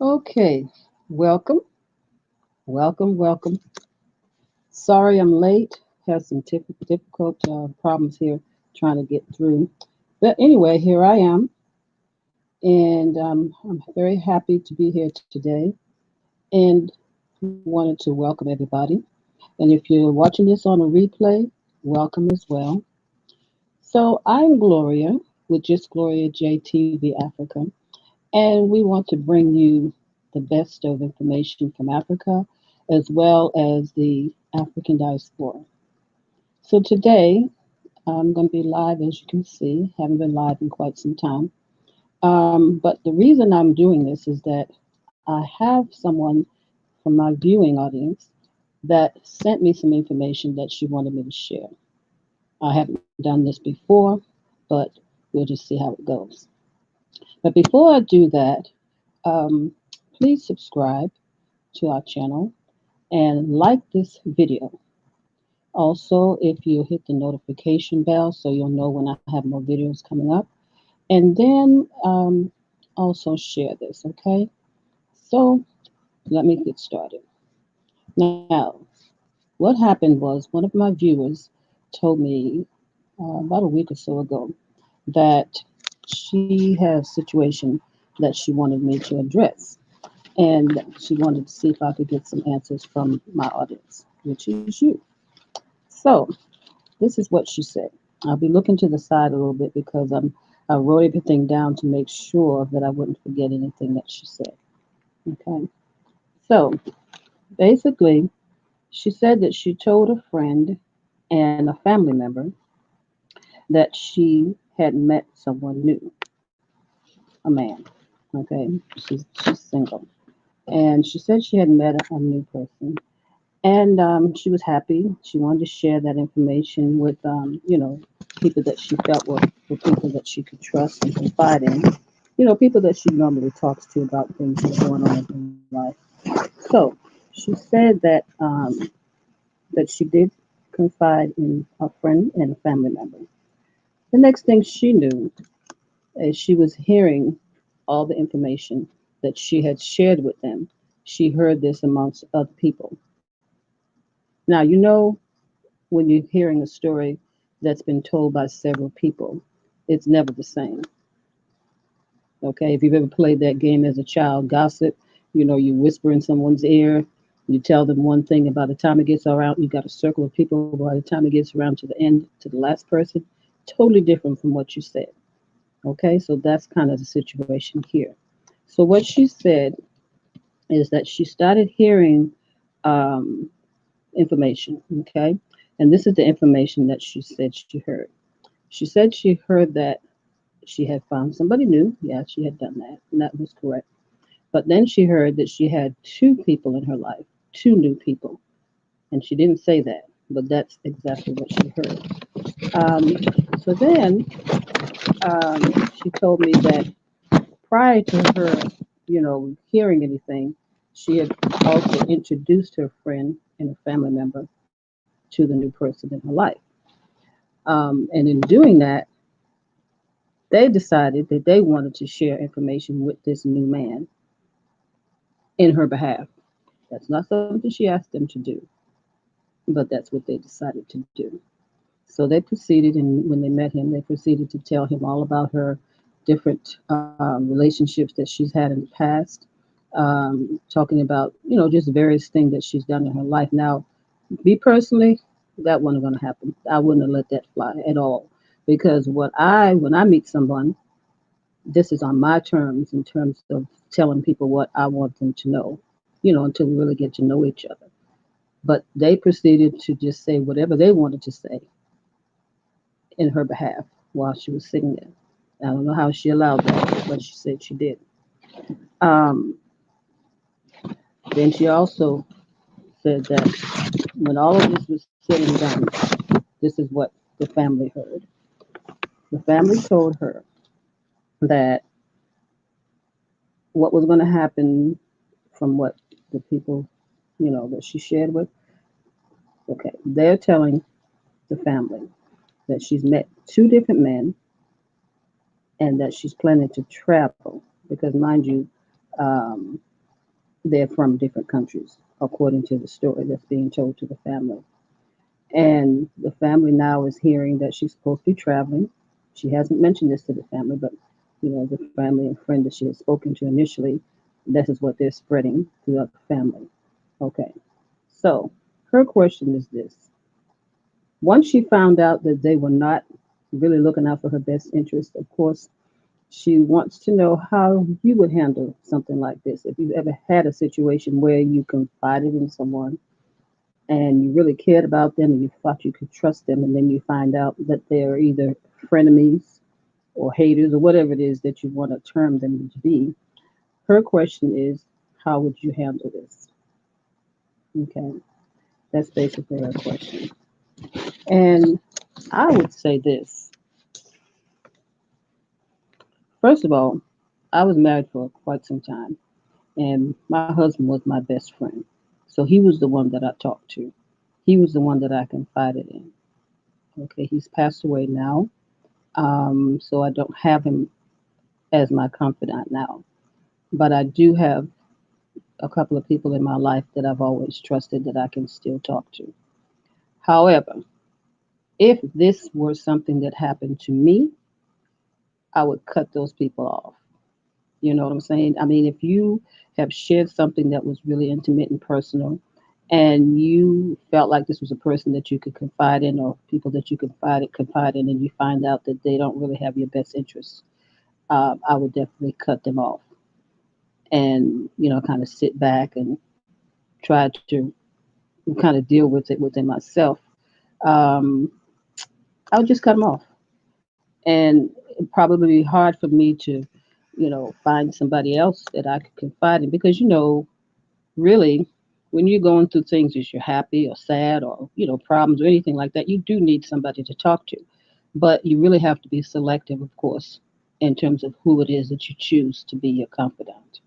Okay, welcome, welcome. Sorry I'm late. Had some difficult problems here trying to get through. But anyway, here I am, and I'm very happy to be here today and wanted to welcome everybody. And if you're watching this on a replay, welcome as well. So I'm Gloria with Just Gloria JTV Africa, and we want to bring you the best of information from Africa as well as the African diaspora. So today I'm going to be live, as you can see. Haven't been live in quite some time. But the reason I'm doing this is that I have someone from my viewing audience that sent me some information that she wanted me to share. I haven't done this before, but we'll just see how it goes. But before I do that, um, please subscribe to our channel and like this video. Also, if you hit the notification bell so you'll know when I have more videos coming up. And then also share this, okay? So let me get started. Now, what happened was one of my viewers told me about a week or so ago that she has a situation that she wanted me to address. And she wanted to see if I could get some answers from my audience, which is you. So this is what she said. I'll be looking to the side a little bit because I wrote everything down to make sure that I wouldn't forget anything that she said. Okay. So basically, she said that she told a friend and a family member that she had met someone new, a man. Okay. She's single. And she said she had met a new person. And she was happy. She wanted to share that information with, people that she felt were people that she could trust and confide in. People that she normally talks to about things that are going on in her life. So she said that she did confide in a friend and a family member. The next thing she knew is she was hearing all the information that she had shared with them. She heard this amongst other people. Now, when you're hearing a story that's been told by several people, it's never the same. Okay, if you've ever played that game as a child, gossip, you whisper in someone's ear, you tell them one thing, and by the time it gets around, you got a circle of people. By the time it gets around to the end, to the last person, totally different from what you said. Okay, so that's kind of the situation here. So what she said is that she started hearing um, information. Okay, and this is the information that she said she heard. She said she heard that she had found somebody new. Yeah, she had done that, and that was correct. But then she heard that she had two people in her life, two new people. And she didn't say that, but that's exactly what she heard. So then she told me that prior to her, hearing anything, she had also introduced her friend and a family member to the new person in her life. And in doing that, they decided that they wanted to share information with this new man in her behalf. That's not something she asked them to do, but that's what they decided to do. So they proceeded, and when they met him, they proceeded to tell him all about her different relationships that she's had in the past, talking about, just various things that she's done in her life. Now, me personally, that wasn't going to happen. I wouldn't have let that fly at all. Because when I meet someone, this is on my terms in terms of telling people what I want them to know, until we really get to know each other. But they proceeded to just say whatever they wanted to say in her behalf while she was sitting there. I don't know how she allowed that, but she said she did. Um, then she also said that when all of this was said and done, this is what the family heard. The family told her that what was going to happen from what the people, that she shared with, okay, they're telling the family that she's met two different men and that she's planning to travel because, mind you, They're from different countries, according to the story that's being told to the family. And the family now is hearing that she's supposed to be traveling. She hasn't mentioned this to the family, but the family and friend that she had spoken to initially, this is what they're spreading throughout the family. Okay. So her question is this. Once she found out that they were not really looking out for her best interest, of course, she wants to know how you would handle something like this. If you've ever had a situation where you confided in someone and you really cared about them and you thought you could trust them, and then you find out that they're either frenemies or haters or whatever it is that you want to term them to be. Her question is, how would you handle this? Okay, that's basically her question. And I would say this. First of all, I was married for quite some time, and my husband was my best friend. So he was the one that I talked to. He was the one that I confided in. Okay, he's passed away now, so I don't have him as my confidant now. But I do have a couple of people in my life that I've always trusted that I can still talk to. However, if this were something that happened to me, I would cut those people off. You know what I'm saying? I mean, if you have shared something that was really intimate and personal, and you felt like this was a person that you could confide in, or people that you confide in, and you find out that they don't really have your best interests, I would definitely cut them off, and kind of sit back and try to kind of deal with it within myself. Um, I would just cut them off, and it'd probably be hard for me to, find somebody else that I could confide in, because really, when you're going through things, as you're happy or sad or problems or anything like that, you do need somebody to talk to. But you really have to be selective, of course, in terms of who it is that you choose to be your confidant.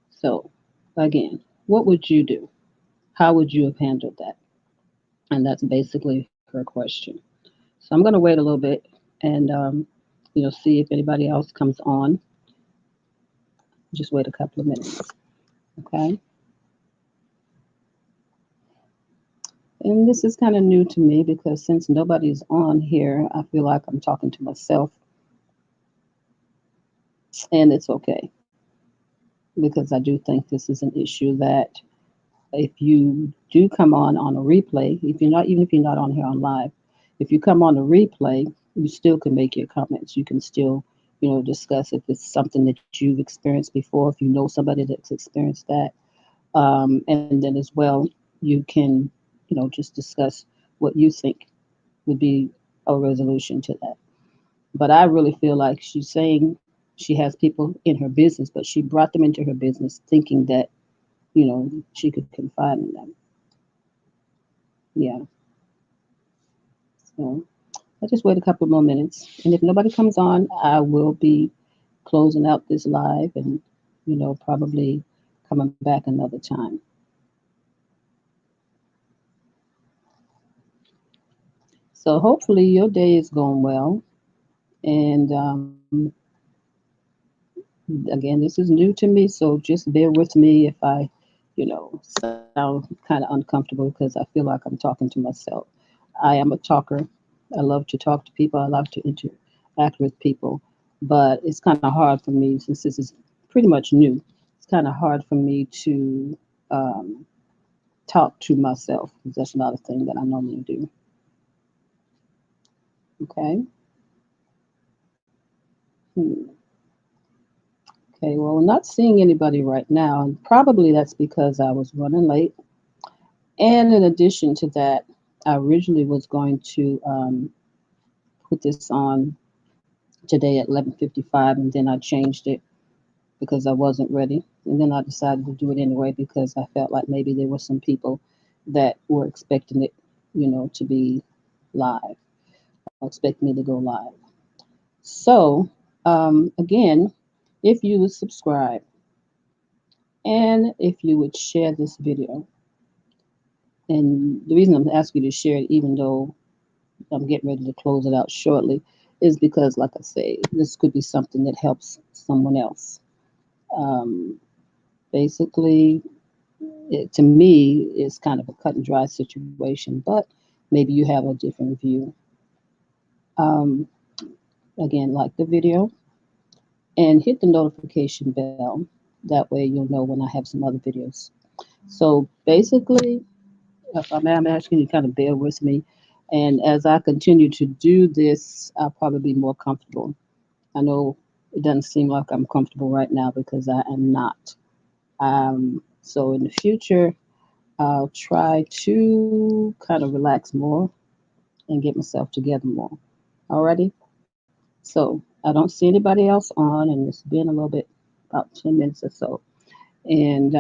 So, again, what would you do? How would you have handled that? And that's basically her question. So I'm going to wait a little bit and see if anybody else comes on. Just wait a couple of minutes. Okay. And this is kind of new to me, because since nobody's on here, I feel like I'm talking to myself, and it's okay, because I do think this is an issue that if you do come on a replay, if you're not even if you're not on here on live, if you come on a replay, you still can make your comments. You can still, discuss if it's something that you've experienced before, if you know somebody that's experienced that, and then as well, you can, just discuss what you think would be a resolution to that. But I really feel like she's saying she has people in her business, but she brought them into her business thinking that, she could confide in them. Yeah. So I'll just wait a couple more minutes. And if nobody comes on, I will be closing out this live and, probably coming back another time. So hopefully your day is going well. And again, this is new to me, so just bear with me if I, sound kind of uncomfortable, because I feel like I'm talking to myself. I am a talker. I love to talk to people. I love to interact with people, but it's kind of hard for me since this is pretty much new. It's kind of hard for me to um, talk to myself, because that's not a thing that I normally do. Okay. Hmm. Okay. Well, I'm not seeing anybody right now, and probably that's because I was running late. And in addition to that, I originally was going to put this on today at 11:55, and then I changed it because I wasn't ready. And then I decided to do it anyway, because I felt like maybe there were some people that were expecting it, to be live, or expect me to go live. So, again, if you would subscribe and if you would share this video, and the reason I'm asking you to share it, even though I'm getting ready to close it out shortly, is because, like I say, this could be something that helps someone else. Um, Basically, to me, it's kind of a cut and dry situation, but maybe you have a different view. Um, Again, like the video and hit the notification bell. That way you'll know when I have some other videos. So basically, if I'm asking you kind of bear with me. And as I continue to do this, I'll probably be more comfortable. I know it doesn't seem like I'm comfortable right now because I am not. So in the future, I'll try to kind of relax more and get myself together more. Alrighty? So I don't see anybody else on, and it's been a little bit, about 10 minutes or so. And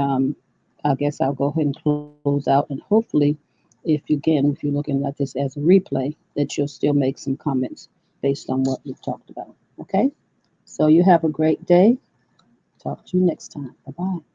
I guess I'll go ahead and close out. And hopefully, if you're looking at this as a replay, that you'll still make some comments based on what we've talked about. Okay? So you have a great day. Talk to you next time. Bye bye.